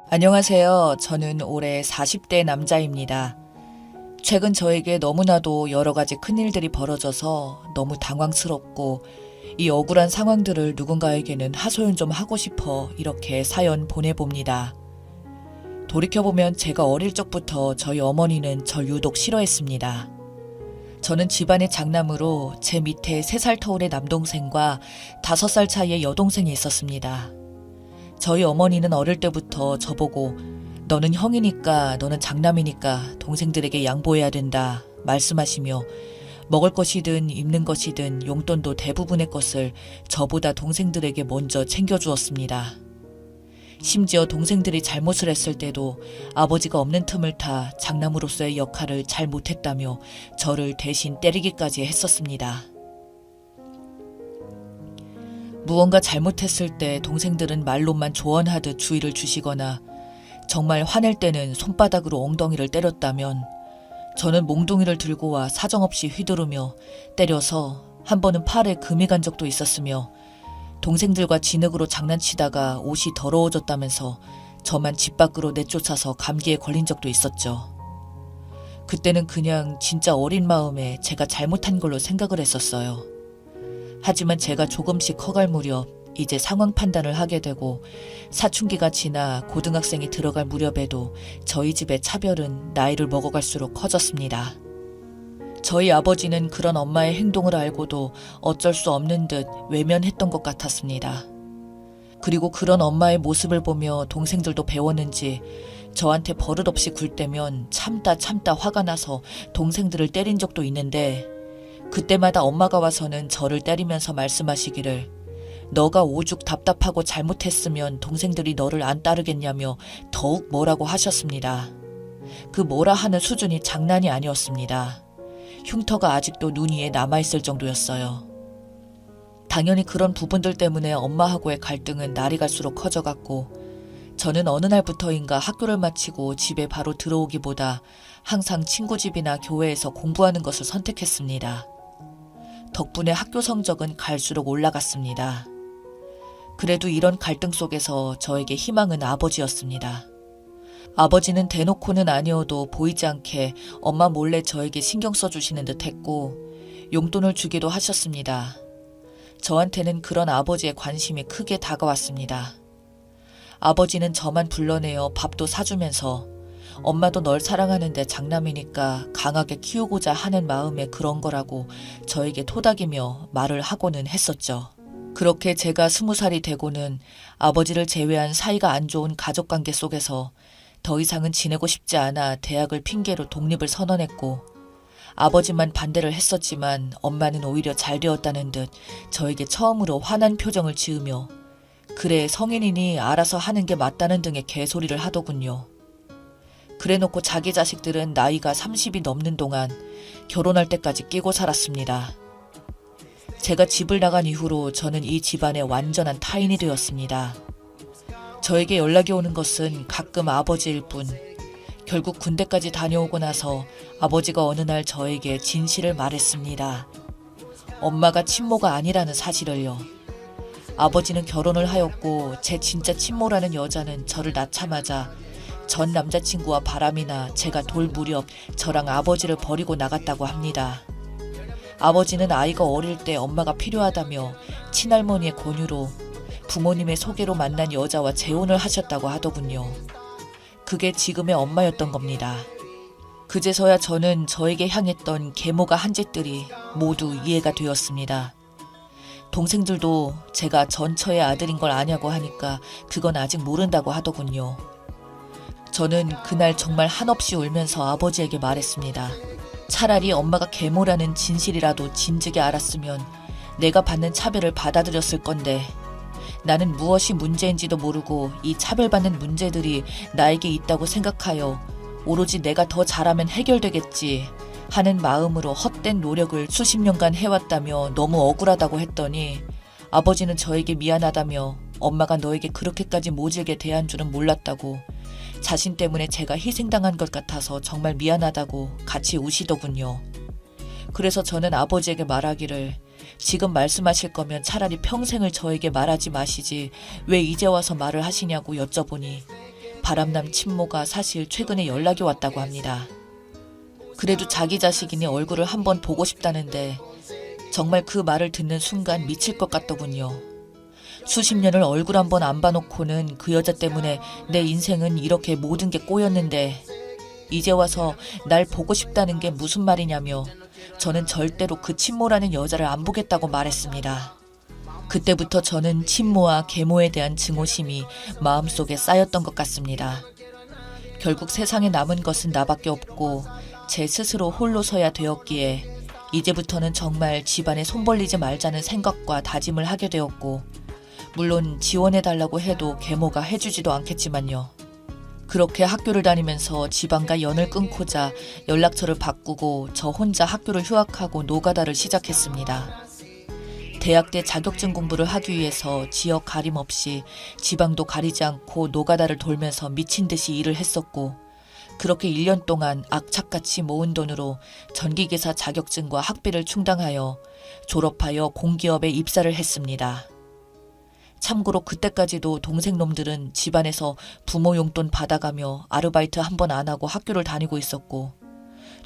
안녕하세요. 저는 올해 40대 남자입니다. 최근 저에게 너무나도 여러 가지 큰일들이 벌어져서 너무 당황스럽고 이 억울한 상황들을 누군가에게는 하소연 좀 하고 싶어 이렇게 사연 보내봅니다. 돌이켜보면 제가 어릴 적부터 저희 어머니는 절 유독 싫어했습니다. 저는 집안의 장남으로 제 밑에 3살 터울의 남동생과 5살 차이의 여동생이 있었습니다. 저희 어머니는 어릴 때부터 저보고 너는 형이니까 너는 장남이니까 동생들에게 양보해야 된다 말씀하시며 먹을 것이든 입는 것이든 용돈도 대부분의 것을 저보다 동생들에게 먼저 챙겨주었습니다. 심지어 동생들이 잘못을 했을 때도 아버지가 없는 틈을 타 장남으로서의 역할을 잘 못했다며 저를 대신 때리기까지 했었습니다. 무언가 잘못했을 때 동생들은 말로만 조언하듯 주의를 주시거나 정말 화낼 때는 손바닥으로 엉덩이를 때렸다면 저는 몽둥이를 들고 와 사정없이 휘두르며 때려서 한 번은 팔에 금이 간 적도 있었으며 동생들과 진흙으로 장난치다가 옷이 더러워졌다면서 저만 집 밖으로 내쫓아서 감기에 걸린 적도 있었죠. 그때는 그냥 진짜 어린 마음에 제가 잘못한 걸로 생각을 했었어요. 하지만 제가 조금씩 커갈 무렵 이제 상황 판단을 하게 되고 사춘기가 지나 고등학생이 들어갈 무렵에도 저희 집의 차별은 나이를 먹어갈수록 커졌습니다. 저희 아버지는 그런 엄마의 행동을 알고도 어쩔 수 없는 듯 외면했던 것 같았습니다. 그리고 그런 엄마의 모습을 보며 동생들도 배웠는지 저한테 버릇없이 굴 때면 참다 화가 나서 동생들을 때린 적도 있는데 그때마다 엄마가 와서는 저를 때리면서 말씀하시기를 너가 오죽 답답하고 잘못했으면 동생들이 너를 안 따르겠냐며 더욱 뭐라고 하셨습니다. 그 뭐라 하는 수준이 장난이 아니었습니다. 흉터가 아직도 눈 위에 남아있을 정도였어요. 당연히 그런 부분들 때문에 엄마하고의 갈등은 날이 갈수록 커져갔고 저는 어느 날부터인가 학교를 마치고 집에 바로 들어오기보다 항상 친구 집이나 교회에서 공부하는 것을 선택했습니다. 덕분에 학교 성적은 갈수록 올라갔습니다. 그래도 이런 갈등 속에서 저에게 희망은 아버지였습니다. 아버지는 대놓고는 아니어도 보이지 않게 엄마 몰래 저에게 신경 써주시는 듯 했고 용돈을 주기도 하셨습니다. 저한테는 그런 아버지의 관심이 크게 다가왔습니다. 아버지는 저만 불러내어 밥도 사주면서 엄마도 널 사랑하는데 장남이니까 강하게 키우고자 하는 마음에 그런 거라고 저에게 토닥이며 말을 하고는 했었죠. 그렇게 제가 20살이 되고는 아버지를 제외한 사이가 안 좋은 가족관계 속에서 더 이상은 지내고 싶지 않아 대학을 핑계로 독립을 선언했고 아버지만 반대를 했었지만 엄마는 오히려 잘 되었다는 듯 저에게 처음으로 화난 표정을 지으며 그래 성인이니 알아서 하는 게 맞다는 등의 개소리를 하더군요. 그래놓고 자기 자식들은 나이가 30이 넘는 동안 결혼할 때까지 끼고 살았습니다. 제가 집을 나간 이후로 저는 이 집안의 완전한 타인이 되었습니다. 저에게 연락이 오는 것은 가끔 아버지일 뿐 결국 군대까지 다녀오고 나서 아버지가 어느 날 저에게 진실을 말했습니다. 엄마가 친모가 아니라는 사실을요. 아버지는 결혼을 하였고 제 진짜 친모라는 여자는 저를 낳자마자 전 남자친구와 바람이나 제가 돌 무렵 저랑 아버지를 버리고 나갔다고 합니다. 아버지는 아이가 어릴 때 엄마가 필요하다며 친할머니의 권유로 부모님의 소개로 만난 여자와 재혼을 하셨다고 하더군요. 그게 지금의 엄마였던 겁니다. 그제서야 저는 저에게 향했던 계모가 한 짓들이 모두 이해가 되었습니다. 동생들도 제가 전처의 아들인 걸 아냐고 하니까 그건 아직 모른다고 하더군요. 저는 그날 정말 한없이 울면서 아버지에게 말했습니다. 차라리 엄마가 계모라는 진실이라도 진즉에 알았으면 내가 받는 차별을 받아들였을 건데 나는 무엇이 문제인지도 모르고 이 차별받는 문제들이 나에게 있다고 생각하여 오로지 내가 더 잘하면 해결되겠지 하는 마음으로 헛된 노력을 수십 년간 해왔다며 너무 억울하다고 했더니 아버지는 저에게 미안하다며 엄마가 너에게 그렇게까지 모질게 대한 줄은 몰랐다고 자신 때문에 제가 희생당한 것 같아서 정말 미안하다고 같이 우시더군요. 그래서 저는 아버지에게 말하기를 지금 말씀하실 거면 차라리 평생을 저에게 말하지 마시지 왜 이제 와서 말을 하시냐고 여쭤보니 바람남 친모가 사실 최근에 연락이 왔다고 합니다. 그래도 자기 자식이니 얼굴을 한번 보고 싶다는데 정말 그 말을 듣는 순간 미칠 것 같더군요. 수십 년을 얼굴 한번 안 봐놓고는 그 여자 때문에 내 인생은 이렇게 모든 게 꼬였는데 이제 와서 날 보고 싶다는 게 무슨 말이냐며 저는 절대로 그 친모라는 여자를 안 보겠다고 말했습니다. 그때부터 저는 친모와 계모에 대한 증오심이 마음속에 쌓였던 것 같습니다. 결국 세상에 남은 것은 나밖에 없고 제 스스로 홀로 서야 되었기에 이제부터는 정말 집안에 손 벌리지 말자는 생각과 다짐을 하게 되었고 물론 지원해달라고 해도 계모가 해주지도 않겠지만요. 그렇게 학교를 다니면서 집안과 연을 끊고자 연락처를 바꾸고 저 혼자 학교를 휴학하고 노가다를 시작했습니다. 대학 때 자격증 공부를 하기 위해서 지역 가림 없이 지방도 가리지 않고 노가다를 돌면서 미친 듯이 일을 했었고 그렇게 1년 동안 악착같이 모은 돈으로 전기기사 자격증과 학비를 충당하여 졸업하여 공기업에 입사를 했습니다. 참고로 그때까지도 동생놈들은 집안에서 부모 용돈 받아가며 아르바이트 한 번 안 하고 학교를 다니고 있었고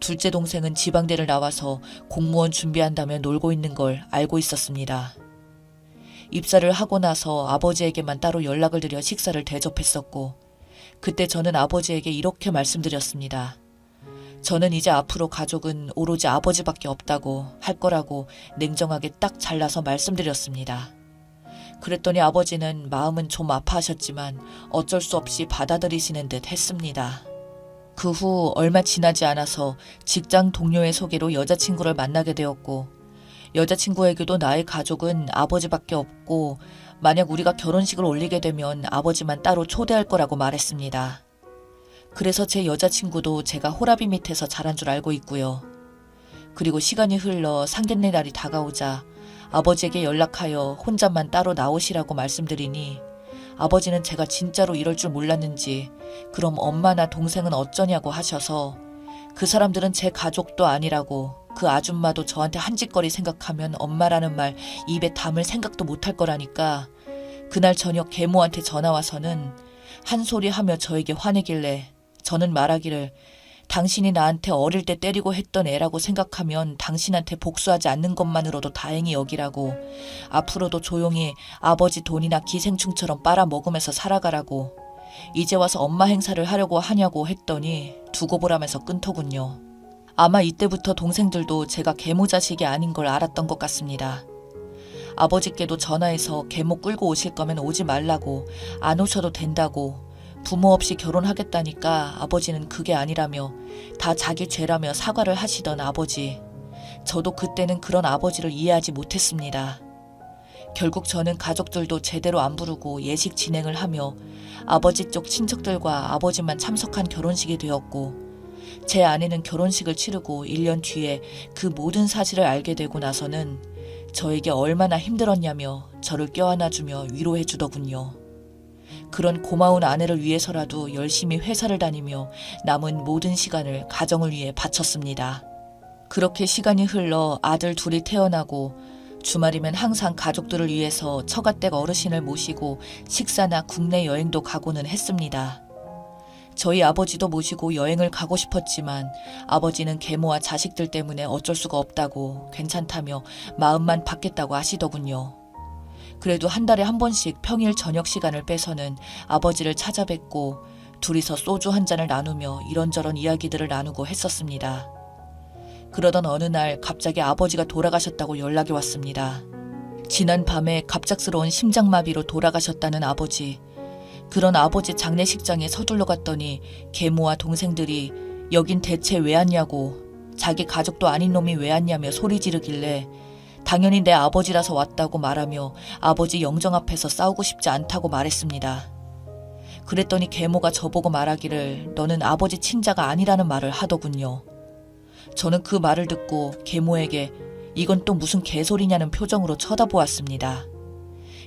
둘째 동생은 지방대를 나와서 공무원 준비한다며 놀고 있는 걸 알고 있었습니다. 입사를 하고 나서 아버지에게만 따로 연락을 드려 식사를 대접했었고 그때 저는 아버지에게 이렇게 말씀드렸습니다. 저는 이제 앞으로 가족은 오로지 아버지밖에 없다고 할 거라고 냉정하게 딱 잘라서 말씀드렸습니다. 그랬더니 아버지는 마음은 좀 아파하셨지만 어쩔 수 없이 받아들이시는 듯 했습니다. 그 후 얼마 지나지 않아서 직장 동료의 소개로 여자친구를 만나게 되었고 여자친구에게도 나의 가족은 아버지밖에 없고 만약 우리가 결혼식을 올리게 되면 아버지만 따로 초대할 거라고 말했습니다. 그래서 제 여자친구도 제가 호라비 밑에서 자란 줄 알고 있고요. 그리고 시간이 흘러 상견례 날이 다가오자 아버지에게 연락하여 혼자만 따로 나오시라고 말씀드리니 아버지는 제가 진짜로 이럴 줄 몰랐는지 그럼 엄마나 동생은 어쩌냐고 하셔서 그 사람들은 제 가족도 아니라고 그 아줌마도 저한테 한 짓거리 생각하면 엄마라는 말 입에 담을 생각도 못할 거라니까 그날 저녁 계모한테 전화와서는 한 소리 하며 저에게 화내길래 저는 말하기를 당신이 나한테 어릴 때 때리고 했던 애라고 생각하면 당신한테 복수하지 않는 것만으로도 다행히 여기라고 앞으로도 조용히 아버지 돈이나 기생충처럼 빨아먹으면서 살아가라고 이제 와서 엄마 행사를 하려고 하냐고 했더니 두고 보라면서 끊더군요. 아마 이때부터 동생들도 제가 계모 자식이 아닌 걸 알았던 것 같습니다. 아버지께도 전화해서 계모 끌고 오실 거면 오지 말라고 안 오셔도 된다고 부모 없이 결혼하겠다니까 아버지는 그게 아니라며 다 자기 죄라며 사과를 하시던 아버지. 저도 그때는 그런 아버지를 이해하지 못했습니다. 결국 저는 가족들도 제대로 안 부르고 예식 진행을 하며 아버지 쪽 친척들과 아버지만 참석한 결혼식이 되었고 제 아내는 결혼식을 치르고 1년 뒤에 그 모든 사실을 알게 되고 나서는 저에게 얼마나 힘들었냐며 저를 껴안아주며 위로해 주더군요. 그런 고마운 아내를 위해서라도 열심히 회사를 다니며 남은 모든 시간을 가정을 위해 바쳤습니다. 그렇게 시간이 흘러 아들 둘이 태어나고 주말이면 항상 가족들을 위해서 처가댁 어르신을 모시고 식사나 국내 여행도 가고는 했습니다. 저희 아버지도 모시고 여행을 가고 싶었지만 아버지는 계모와 자식들 때문에 어쩔 수가 없다고 괜찮다며 마음만 받겠다고 하시더군요. 그래도 한 달에 한 번씩 평일 저녁 시간을 빼서는 아버지를 찾아뵙고 둘이서 소주 한 잔을 나누며 이런저런 이야기들을 나누고 했었습니다. 그러던 어느 날 갑자기 아버지가 돌아가셨다고 연락이 왔습니다. 지난 밤에 갑작스러운 심장마비로 돌아가셨다는 아버지. 그런 아버지 장례식장에 서둘러 갔더니 계모와 동생들이 여긴 대체 왜 왔냐고 자기 가족도 아닌 놈이 왜 왔냐며 소리 지르길래 당연히 내 아버지라서 왔다고 말하며 아버지 영정 앞에서 싸우고 싶지 않다고 말했습니다. 그랬더니 계모가 저보고 말하기를 너는 아버지 친자가 아니라는 말을 하더군요. 저는 그 말을 듣고 계모에게 이건 또 무슨 개소리냐는 표정으로 쳐다보았습니다.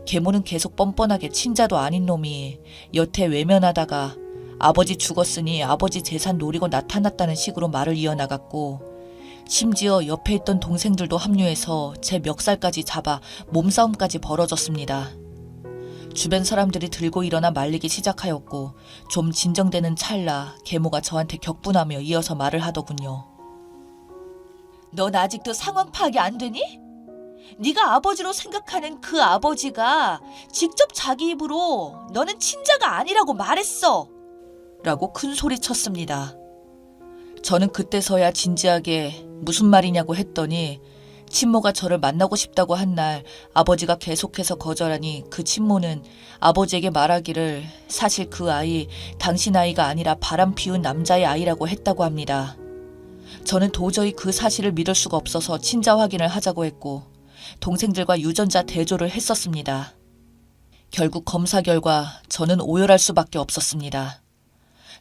계모는 계속 뻔뻔하게 친자도 아닌 놈이 여태 외면하다가 아버지 죽었으니 아버지 재산 노리고 나타났다는 식으로 말을 이어나갔고 심지어 옆에 있던 동생들도 합류해서 제 멱살까지 잡아 몸싸움까지 벌어졌습니다. 주변 사람들이 들고 일어나 말리기 시작하였고 좀 진정되는 찰나 계모가 저한테 격분하며 이어서 말을 하더군요. 넌 아직도 상황 파악이 안 되니? 네가 아버지로 생각하는 그 아버지가 직접 자기 입으로 너는 친자가 아니라고 말했어. 라고 큰 소리 쳤습니다. 저는 그때서야 진지하게 무슨 말이냐고 했더니 친모가 저를 만나고 싶다고 한 날 아버지가 계속해서 거절하니 그 친모는 아버지에게 말하기를 사실 그 아이 당신 아이가 아니라 바람 피운 남자의 아이라고 했다고 합니다. 저는 도저히 그 사실을 믿을 수가 없어서 친자 확인을 하자고 했고 동생들과 유전자 대조를 했었습니다. 결국 검사 결과 저는 오열할 수밖에 없었습니다.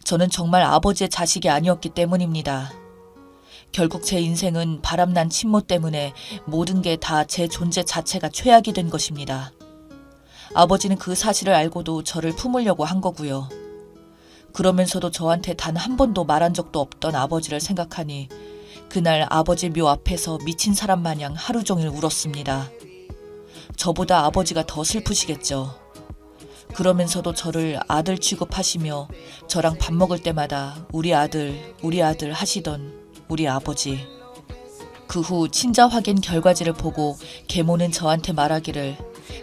저는 정말 아버지의 자식이 아니었기 때문입니다. 결국 제 인생은 바람난 친모 때문에 모든 게 다 제 존재 자체가 최악이 된 것입니다. 아버지는 그 사실을 알고도 저를 품으려고 한 거고요. 그러면서도 저한테 단 한 번도 말한 적도 없던 아버지를 생각하니 그날 아버지 묘 앞에서 미친 사람 마냥 하루 종일 울었습니다. 저보다 아버지가 더 슬프시겠죠. 그러면서도 저를 아들 취급하시며 저랑 밥 먹을 때마다 우리 아들 하시던 우리 아버지. 그 후 친자 확인 결과지를 보고 계모는 저한테 말하기를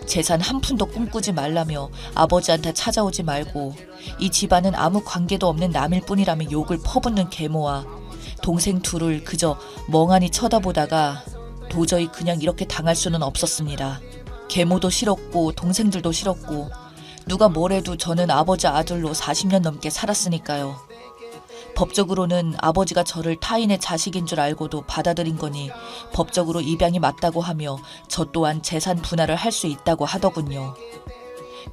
재산 한 푼도 꿈꾸지 말라며 아버지한테 찾아오지 말고 이 집안은 아무 관계도 없는 남일 뿐이라며 욕을 퍼붓는 계모와 동생 둘을 그저 멍하니 쳐다보다가 도저히 그냥 이렇게 당할 수는 없었습니다. 계모도 싫었고 동생들도 싫었고 누가 뭐래도 저는 아버지 아들로 40년 넘게 살았으니까요. 법적으로는 아버지가 저를 타인의 자식인 줄 알고도 받아들인 거니 법적으로 입양이 맞다고 하며 저 또한 재산 분할을 할 수 있다고 하더군요.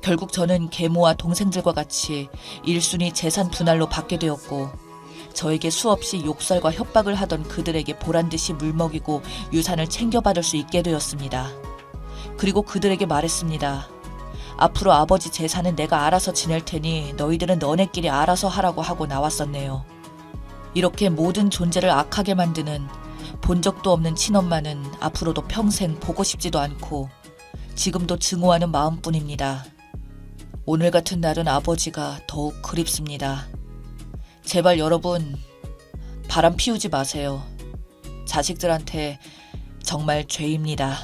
결국 저는 계모와 동생들과 같이 1순위 재산 분할로 받게 되었고 저에게 수없이 욕설과 협박을 하던 그들에게 보란듯이 물먹이고 유산을 챙겨받을 수 있게 되었습니다. 그리고 그들에게 말했습니다. 앞으로 아버지 재산은 내가 알아서 지낼 테니 너희들은 너네끼리 알아서 하라고 하고 나왔었네요. 이렇게 모든 존재를 악하게 만드는 본 적도 없는 친엄마는 앞으로도 평생 보고 싶지도 않고 지금도 증오하는 마음뿐입니다. 오늘 같은 날은 아버지가 더욱 그립습니다. 제발 여러분 바람 피우지 마세요. 자식들한테 정말 죄입니다.